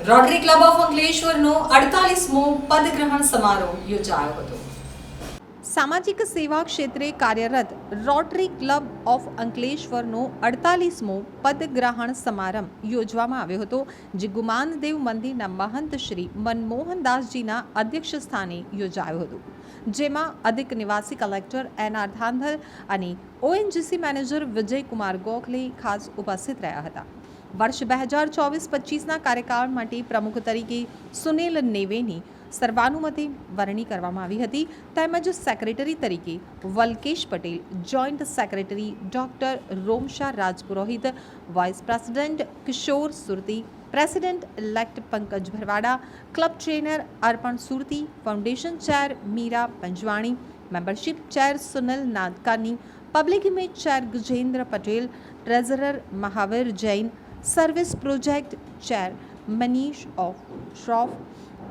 Rotary club of અંકલેશ્વરનો 48મો પદગ્રહણ સમારોહ યોજાયો હતો. સામાજિક સેવા ક્ષેત્રે કાર્યરત રોટરી ક્લબ ઓફ અંકલેશ્વરનો 48મો પદગ્રહણ સમારંભ યોજવામાં આવ્યો હતો, જે ગુમાનદેવ મંદિરના મહંત શ્રી મનમોહનદાસજીના અધ્યક્ષ સ્થાને યોજાયો હતો, જેમાં અધિક નિવાસી કલેક્ટર એન.આર. ધાંધલ અને ઓએનજીસી મેનેજર વિજયકુમાર ગોખલે ખાસ ઉપસ્થિત રહ્યા હતા. વર્ષ 2024-25ના કાર્યકાળ માટે પ્રમુખ તરીકે સુનિલ નેવેની સર્વાનુમતે વરણી કરવામાં આવી હતી, તેમજ સેક્રેટરી તરીકે Valkesh Patel, joint secretary doctor Romsha Rajpurohit, vice president Kishor Surti, president elect Pankaj Bharwada, club trainer Arpan Surti, foundation chair Meera Panjwani, membership chair Sunil Nadkani, public image chair Gajendra Patel, treasurer Mahavir Jain, service project chair Manish Shroff,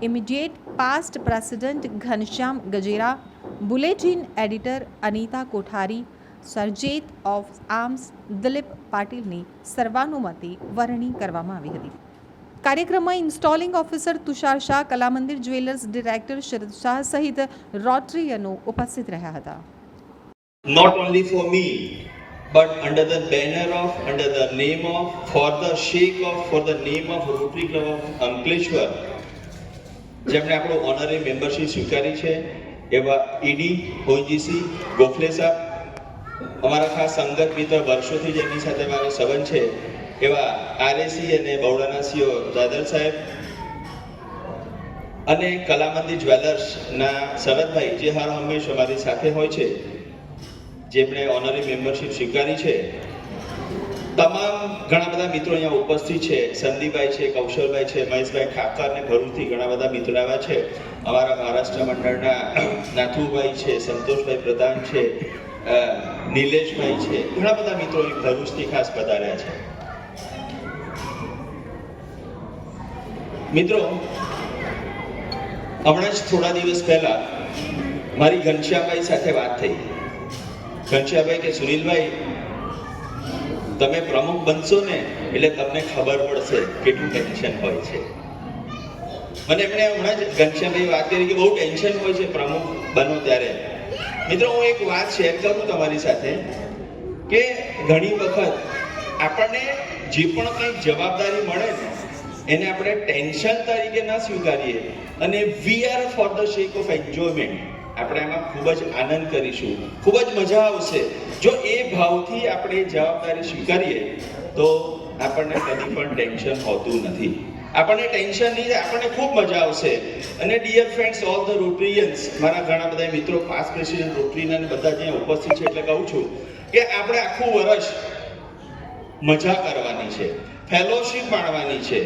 immediate past president Ghanshyam Gajera, bulletin editor Anita Kothari, sergeant of arms Dilip પાટીલની સર્વાનુમતે વરણી કરવામાં આવી હતી. કાર્યક્રમમાં installing officer Tushar Shah, Kalamandir jewellers director શરદ શાહ સહિત રોટરીયનો ઉપસ્થિત રહ્યા હતા. Not only for me, but under the banner of, under the name of, for the sake of, for the name of Rotary Club of Ankleshwar, જેમણે આપણું ઓનરી મેમ્બરશિપ સ્વીકારી છે એવા ઈડી ઓએનજીસી ગોખલે સાહેબ, અમારા ખાસ સંગત મિત્ર વર્ષોથી જેમની સાથે મારો સંબંધ છે એવા આરએસી અને બરોડાના સીઓ દાદર સાહેબ, અને કલામંદિર જ્વેલર્સના શરદભાઈ જે હર હંમેશ અમારી સાથે હોય છે, જેમણે ઓનરી મેમ્બરશિપ સ્વીકારી છે. તમામ ઘણા બધા મિત્રો અહીંયા ઉપસ્થિત છે. સંદીપભાઈ છે, કૌશલભાઈ છે, મહેશભાઈ ઠાકર ને ભરૂચથી ઘણા બધા મિત્રો આવ્યા છે. અમારા મહારાષ્ટ્ર મંડળના નાથુભાઈ છે, સંતોષભાઈ પ્રધાન છે, નિલેશભાઈ છે, ઘણા બધા મિત્રો ભરૂચથી ખાસ પધાર્યા છે. મિત્રો, હમણાં જ થોડા દિવસ પહેલા મારી ઘનશ્યામભાઈ સાથે વાત થઈ. ઘનશ્યામભાઈ કે સુનિલભાઈ, તમે પ્રમુખ બનશો ને એટલે તમને ખબર પડશે કેટલું ટેન્શન હોય છે. મને એમણે હમણાં જ ઘનશ્યામભાઈ વાત કરી કે બહુ ટેન્શન હોય છે પ્રમુખ બનો ત્યારે. મિત્રો, હું એક વાત શેર કરું તમારી સાથે કે ઘણી વખત આપણને જે પણ કંઈક જવાબદારી મળે ને એને આપણે ટેન્શન તરીકે ના સ્વીકારીએ અને we are for the shake of enjoyment, આપણે આમાં ખૂબ જ આનંદ કરીશું, ખૂબ જ મજા આવશે. જો એ ભાવથી આપણે જવાબદારી સ્વીકારીએ તો આપણને કદી પણ ટેન્શન હોતું નથી. આપણને ટેન્શન નહીં, આપણને ખૂબ મજા આવશે. અને ડિયર ફ્રેન્ડ્સ, ઓલ ધ રોટરીયન્સ, મારા ઘણા બધા મિત્રો પાસ્ટ પ્રેસિડેન્ટ રોટરીના બધા અહીંયા ઉપસ્થિત છે, એટલે કહું છું કે આપણે આખું વર્ષ મજા કરવાની છે, ફેલોશિપ માણવાની છે.